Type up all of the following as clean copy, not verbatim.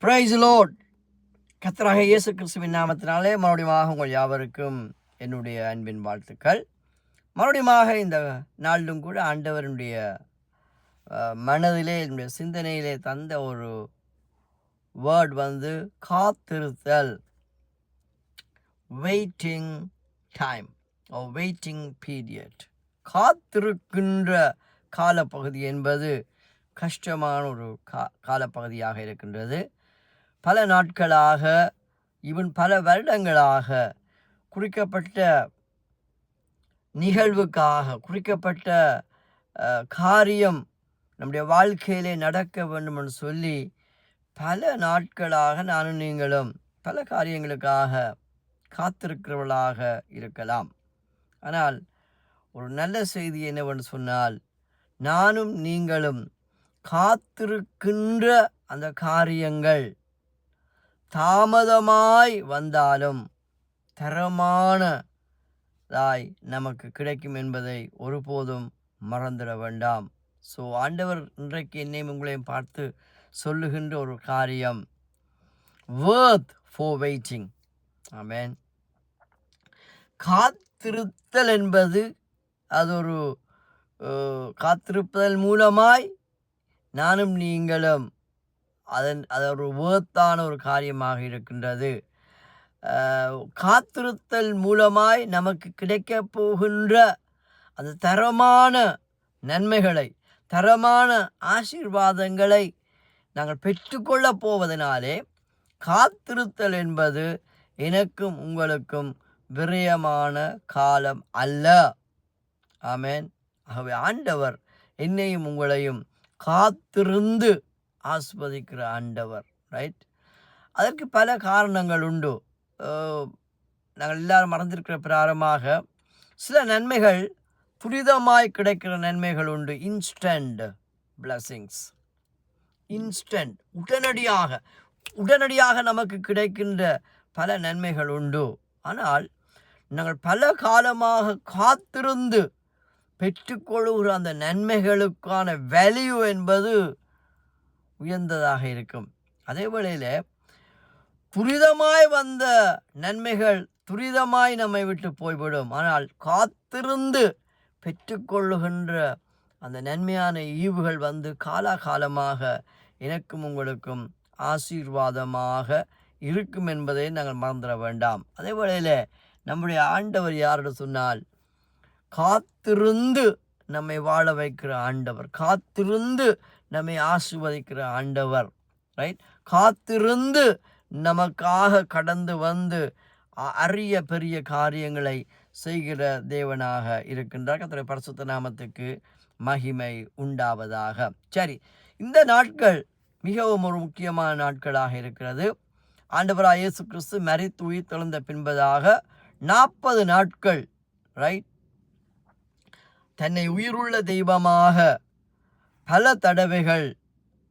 Price Lord. கர்த்தராகிய இயேசு கிறிஸ்துவின் நாமத்தினாலே மறுபடியும் உங்கள் யாவருக்கும் என்னுடைய அன்பின் வாழ்த்துக்கள். மறுபடியும் இந்த நாளிலும் கூட ஆண்டவருடைய மனதிலே, என்னுடைய சிந்தனையிலே தந்த ஒரு வேர்ட் காத்திருத்தல், வெயிட்டிங் டைம், வெயிட்டிங் பீரியட். காத்திருக்கின்ற காலப்பகுதி என்பது கஷ்டமான ஒரு காலப்பகுதியாக இருக்கின்றது. பல நாட்களாக, ஈவன் பல வருடங்களாக குறிக்கப்பட்ட நிகழ்வுக்காக, குறிக்கப்பட்ட காரியம் நம்முடைய வாழ்க்கையிலே நடக்க வேண்டும் என்று சொல்லி பல நாட்களாக நானும் நீங்களும் பல காரியங்களுக்காக காத்திருக்கிறவர்களாக இருக்கலாம். ஆனால் ஒரு நல்ல செய்தி என்னவென்று சொன்னால், நானும் நீங்களும் காத்திருக்கின்ற அந்த காரியங்கள் தாமதமாய் வந்தாலும் தரமானதாய் நமக்கு கிடைக்கும் என்பதை ஒருபோதும் மறந்துட வேண்டாம். ஸோ ஆண்டவர் இன்றைக்கு என்னையும் உங்களையும் பார்த்து சொல்லுகின்ற ஒரு காரியம், worth for waiting. ஆமென். காத்திருத்தல் என்பது அது ஒரு காத்திருப்பதன் மூலமாய் நானும் நீங்களும் அது ஒரு வேர்த்தான ஒரு காரியமாக இருக்கின்றது. காத்திருத்தல் மூலமாய் நமக்கு கிடைக்க போகின்ற அந்த தரமான நன்மைகளை, தரமான ஆசீர்வாதங்களை நாங்கள் பெற்றுக்கொள்ளப் போவதனாலே காத்திருத்தல் என்பது எனக்கும் உங்களுக்கும் விரயமான காலம் அல்ல. ஆமென். ஆகவே ஆண்டவர் என்னையும் உங்களையும் காத்திருந்து ஆஸ்வதிக்கிற ஆண்டவர், ரைட்? அதற்கு பல காரணங்கள் உண்டு. நாங்கள் எல்லாரும் மறந்திருக்கிற பிரகாரமாக சில நன்மைகள் துரிதமாய் கிடைக்கிற நன்மைகள் உண்டு. இன்ஸ்டன்ட் பிளஸிங்ஸ், இன்ஸ்டன்ட், உடனடியாக நமக்கு கிடைக்கின்ற பல நன்மைகள் உண்டு. ஆனால் நாங்கள் பல காலமாக காத்திருந்து பெற்றுக்கொள்கிற அந்த நன்மைகளுக்கான வேல்யூ என்பது உயர்ந்ததாக இருக்கும். அதே வேளையில் துரிதமாய் வந்த நன்மைகள் துரிதமாய் நம்மை விட்டு போய்விடும். ஆனால் காத்திருந்து பெற்றுக்கொள்ளுகின்ற அந்த நன்மையான ஈவுகள் காலாகாலமாக எனக்கும் உங்களுக்கும் ஆசீர்வாதமாக இருக்கும் என்பதை நாங்கள் மறந்துட வேண்டாம். அதே வேளையில் நம்முடைய ஆண்டவர் யாரோடு சொன்னால், காத்திருந்து நம்மை வாழ வைக்கிற ஆண்டவர், காத்திருந்து நம்மை ஆசீர்வதிக்கிற ஆண்டவர், ரைட்? காத்திருந்து நமக்காக கடந்து வந்து அரிய பெரிய காரியங்களை செய்கிற தேவனாக இருக்கின்றார். கர்த்தருடைய பரிசுத்த நாமத்துக்கு மகிமை உண்டாவதாக. சரி, இந்த நாட்கள் மிகவும் ஒரு முக்கியமான நாட்களாக இருக்கிறது. ஆண்டவராகிய இயேசு கிறிஸ்து மரித்து உயிர் தெழுந்த பின்பதாக 40 நாட்கள், ரைட், தன்னை உயிருள்ள தெய்வமாக பல தடவைகள்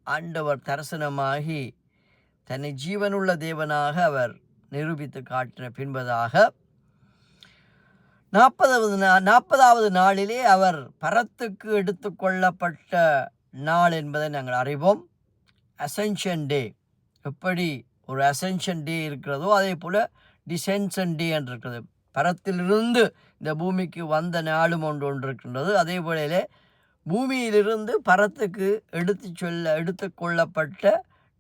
ஆண்டவர் தரிசனமாகி தன்னை ஜீவனுள்ள தேவனாக அவர் நிரூபித்து காட்டின பின்பதாக 40வது நாளிலே அவர் பரத்துக்கு எடுத்து கொள்ளப்பட்ட நாள் என்பதை நாங்கள் அறிவோம். அசென்ஷன் டே. எப்படி ஒரு அசென்ஷன் டே இருக்கிறதோ அதே போல் டிசென்ஷன் டே என்று இருக்கிறது. பரத்திலிருந்து இந்த பூமிக்கு வந்த நாளும் ஒன்று இருக்கின்றது. அதே போலே பூமியிலிருந்து பரத்துக்கு எடுத்து கொள்ளப்பட்ட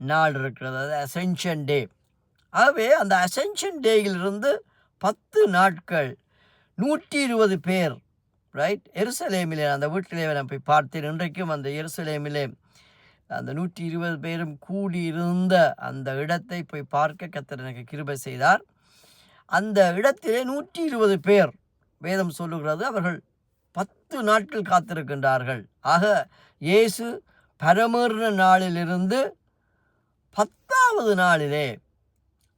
நாள் இருக்கிறது, அது அசென்ஷன் டே. ஆகவே அந்த அசென்ஷன் டேயிலிருந்து 10 நாட்கள் 120 பேர், ரைட், எருசலேமிலே அந்த வீட்டிலே நான் போய் பார்த்தேன். இன்றைக்கும் அந்த எருசலேமிலே அந்த 120 பேரும் கூடியிருந்த அந்த இடத்தை போய் பார்க்க கர்த்தர் எனக்கு கிருபை செய்தார். அந்த இடத்திலே 120 பேர், வேதம் சொல்லுகிறது, அவர்கள் 10 நாட்கள் காத்திருக்கின்றார்கள். ஆக இயேசு பரமேறின நாளிலிருந்து 10வது நாளிலே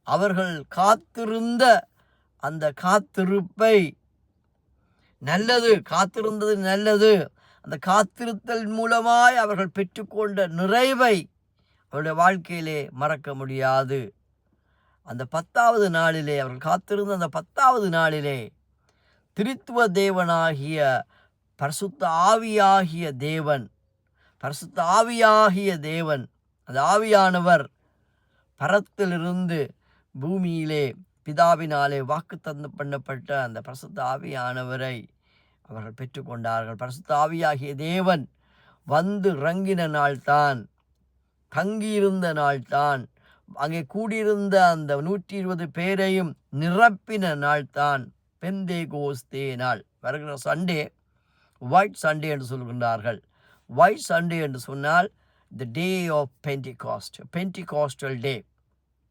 அவர்கள் காத்திருந்த அந்த காத்திருப்பை, காத்திருந்தது நல்லது, அந்த காத்திருத்தல் மூலமாய் அவர்கள் பெற்றுக்கொண்ட நிறைவை அவருடைய வாழ்க்கையிலே மறக்க முடியாது. அந்த 10வது நாளிலே, அவர்கள் காத்திருந்த அந்த 10வது நாளிலே திரித்துவ தேவனாகிய பரிசுத்த ஆவியாகிய தேவன், அந்த ஆவியானவர் பரத்திலிருந்து பூமியிலே பிதாவினாலே வாக்குத்தத்தம் பண்ணப்பட்ட அந்த பரிசுத்த ஆவியானவரை அவர்கள் பெற்றுக்கொண்டார்கள். பரிசுத்த ஆவியாகிய தேவன் வந்து இறங்கின நாள்தான், தங்கியிருந்த நாள்தான், அங்கே கூடியிருந்த அந்த 120 பேரையும் நிரப்பின நாள்தான் பெந்தேகோஸ்தே நாள். வருகிற சண்டே ஒயிட் சண்டே என்று சொல்கின்றார்கள். ஒயிட் சண்டே என்று சொன்னால் the day of Pentecost, Pentecostal day,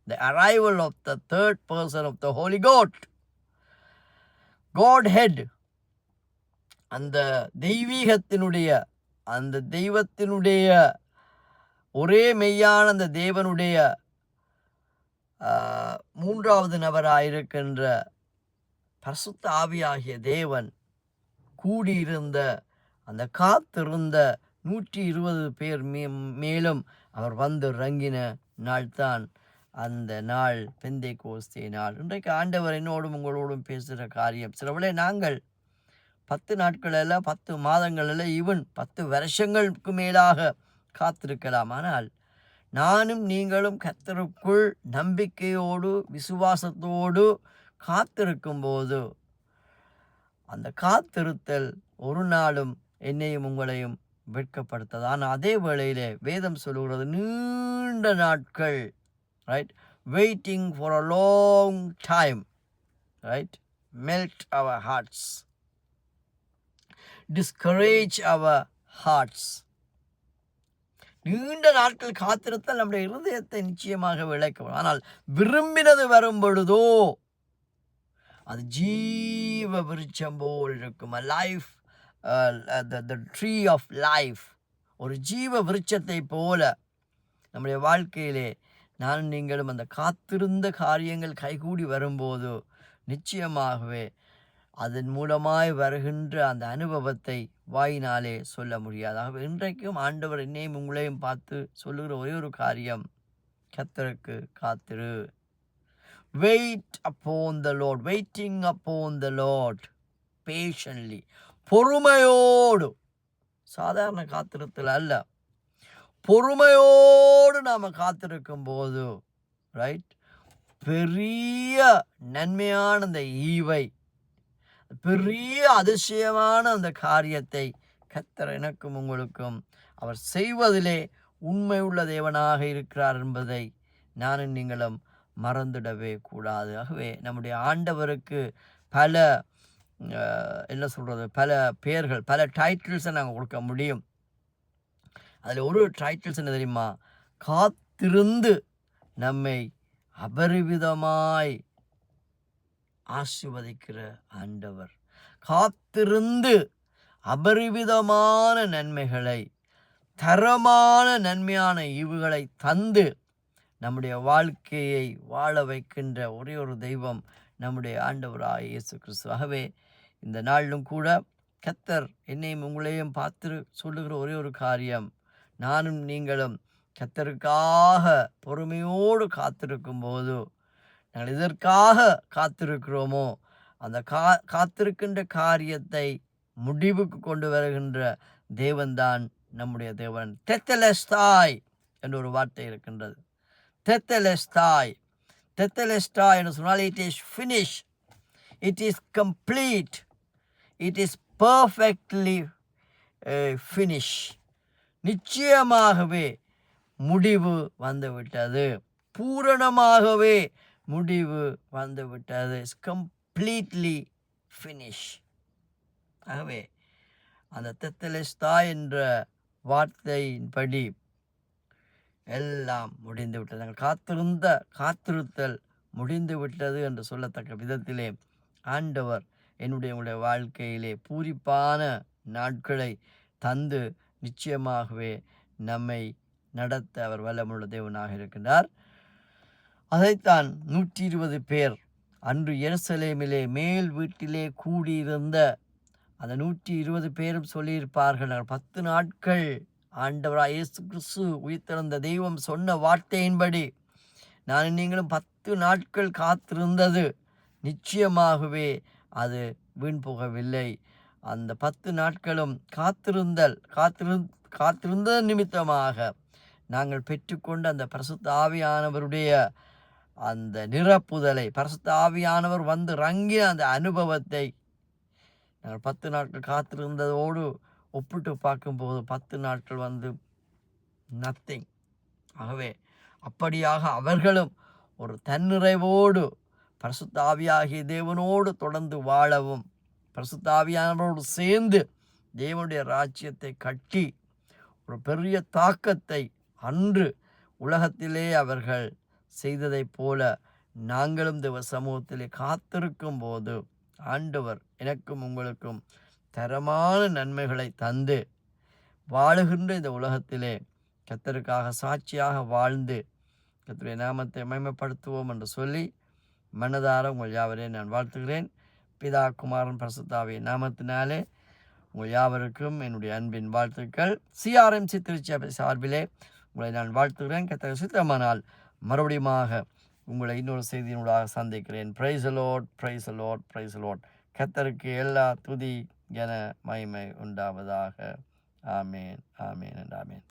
the arrival of the third person of the Holy Godhead, அந்த தெய்வீகத்தினுடைய, அந்த தெய்வத்தினுடைய ஒரே மெய்யான அந்த தேவனுடைய மூன்றாவது நபராயிருக்கின்ற பரிசுத்த ஆவியாகிய தேவன் கூடியிருந்த அந்த காத்திருந்த 120 பேர் மேலும் அவர் வந்து இறங்கின நாள்தான் அந்த நாள் பெந்தேகோஸ்தே நாள். இன்றைக்கு ஆண்டவர் என்னோடும் உங்களோடும் பேசுகிற காரியம், சிலவளே நாங்கள் 10 நாட்களில் 10 மாதங்களில் ஈவன் 10 வருஷங்களுக்கு மேலாக காத்திருக்கலாம். ஆனால் நானும் நீங்களும் கர்த்தருக்குள் நம்பிக்கையோடு விசுவாசத்தோடு காத்திருக்கும் போது அந்த காத்திருத்தல் ஒரு நாளும் என்னையும் உங்களையும் வெட்கப்படுத்தது. ஆனால் அதே வேளையிலே வேதம் சொல்லுகிறது நீண்ட நாட்கள், right, waiting for a long time, right, melt our hearts, discourage our hearts. நீண்ட நாட்கள் காத்திருத்தல் நம்முடைய இருதயத்தை நிச்சயமாக விளைக்கும். ஆனால் விரும்பினது வரும் பொழுதோ அது ஜீவ விருட்சம் போல் இருக்கும். Life, the tree of life, ஒரு ஜீவ விருட்சத்தை போல நம்முடைய வாழ்க்கையிலே நானும் நீங்களும் அந்த காத்திருந்த காரியங்கள் கைகூடி வரும்போது நிச்சயமாகவே அதன் மூலமாய் வருகின்ற அந்த அனுபவத்தை வாயினாலே சொல்ல முடியாது. ஆகவே இன்றைக்கும் ஆண்டவர் என்னையும் உங்களையும் பார்த்து சொல்லுகிற ஒரே ஒரு காரியம், கர்த்தருக்கு காத்திரு. Wait upon the Lord, waiting upon the Lord patiently, பொறுமையோடு, சாதாரண காத்திருத்தல் அல்ல, பொறுமையோடு நாம் காத்திருக்கும் போது, ரைட், பெரிய நன்மையான அந்த ஈவை, பெரிய அதிசயமான அந்த காரியத்தை கர்த்தர் எனக்கும் உங்களுக்கும் அவர் செய்வதிலே உண்மை உள்ள தேவனாக இருக்கிறார் என்பதை நானும் நீங்களும் மறந்துடவே கூடாது. ஆகவே நம்முடைய ஆண்டவருக்கு பல என்ன சொல்கிறது, பல பெயர்கள், பல டைட்டில்ஸை நாங்கள் கொடுக்க முடியும். அதில் ஒரு டைட்டில்ஸ் என்ன தெரியுமா? காத்திருந்து நம்மை அபரிவிதமாய் ஆசீர்வதிக்கிற ஆண்டவர். காத்திருந்து அபரிவிதமான நன்மைகளை, தரமான நன்மையான ஈவுகளை தந்து நம்முடைய வாழ்க்கையை வாழ வைக்கின்ற ஒரே ஒரு தெய்வம் நம்முடைய ஆண்டவராக இயேசு கிறிஸ்து. ஆகவே இந்த நாளிலும் கூட கர்த்தர் என்னையும் உங்களையும் பார்த்து சொல்லுகிற ஒரே ஒரு காரியம், நானும் நீங்களும் கர்த்தருக்காக பொறுமையோடு காத்திருக்கும் போது, நாங்கள் இதற்காக காத்திருக்கிறோமோ அந்த காத்திருக்கின்ற காரியத்தை முடிவுக்கு கொண்டு வருகின்ற தேவன்தான் நம்முடைய தேவன். தெத்தலஸ்தாய் என்ற ஒரு வார்த்தை இருக்கின்றது. தெத்தலஸ்தாய், தெத்தலஸ்தாய் என்று சொன்னால் it is finish, it is complete, it is perfectly finish. நிச்சயமாகவே முடிவு வந்துவிட்டது, பூரணமாகவே முடிவு வந்துவிட்டது. It's completely finish. ஆகவே அந்த தெத்தலஸ்தாய் என்ற வார்த்தையின்படி எல்லாம் முடிந்து விட்டது. நாங்கள் காத்திருத்தல் முடிந்து விட்டது என்று சொல்லத்தக்க விதத்திலே ஆண்டவர் உங்களுடைய வாழ்க்கையிலே பூரிப்பான நாட்களை தந்து நிச்சயமாகவே நம்மை நடத்த அவர் வல்லமுள்ள தேவனாக இருக்கின்றார். அதைத்தான் 120 பேர் அன்று எருசலேமிலே மேல் வீட்டிலே கூடியிருந்த அந்த 120 பேரும் சொல்லியிருப்பார்கள், 10 நாட்கள் ஆண்டவராய் இயேசு கிறிஸ்து உயிர்த்தெழுந்த தெய்வம் சொன்ன வார்த்தையின்படி நான் நீங்களும் 10 நாட்கள் காத்திருந்தது நிச்சயமாகவே அது வீண் போகவில்லை. அந்த 10 நாட்களும் காத்திருந்த நிமித்தமாக நாங்கள் பெற்றுக்கொண்ட அந்த பரிசுத்த ஆவியானவருடைய அந்த நிரப்புதலை, பரிசுத்த ஆவியானவர் வந்து இறங்கிய அந்த அனுபவத்தை நாங்கள் 10 நாட்கள் காத்திருந்ததோடு ஒப்பிட்டு பார்க்கும்போது 10 நாட்கள் வந்து நத்திங். ஆகவே அப்படியாக அவர்களும் ஒரு தன்னிறைவோடு பரிசுத்த ஆவியாகிய தேவனோடு தொடர்ந்து வாழவும், பரிசுத்த ஆவியானவரோடு சேர்ந்து தேவனுடைய ராஜ்யத்தை கட்டி ஒரு பெரிய தாக்கத்தை அன்று உலகத்திலே அவர்கள் செய்ததைப் போல நாங்களும் தேவ சமூகத்திலே காத்திருக்கும் போது ஆண்டவர் எனக்கும் உங்களுக்கும் தரமான நன்மைகளை தந்து வாழுகின்ற இந்த உலகத்திலே கர்த்தருக்காக சாட்சியாக வாழ்ந்து கர்த்தருடைய நாமத்தை மகிமைப்படுத்துவோம் என்று சொல்லி மனதார உங்கள் யாவரையும் நான் வாழ்த்துகிறேன். பிதா குமாரன் பரிசுத்த ஆவியின் நாமத்தினாலே உங்கள் யாவருக்கும் என்னுடைய அன்பின் வாழ்த்துக்கள். CRMC திருச்சபை சார்பிலே உங்களை நான் வாழ்த்துகிறேன். கர்த்தர் சித்தமானால் மறுபடியுமாக உங்களை இன்னொரு செய்தியினூடாக சந்திக்கிறேன். Praise the Lord, praise the Lord, praise the Lord. கர்த்தருக்கு எல்லா துதி கன மகிமை உண்டாவதாக. ஆமேன், ஆமேன், ஆமேன்.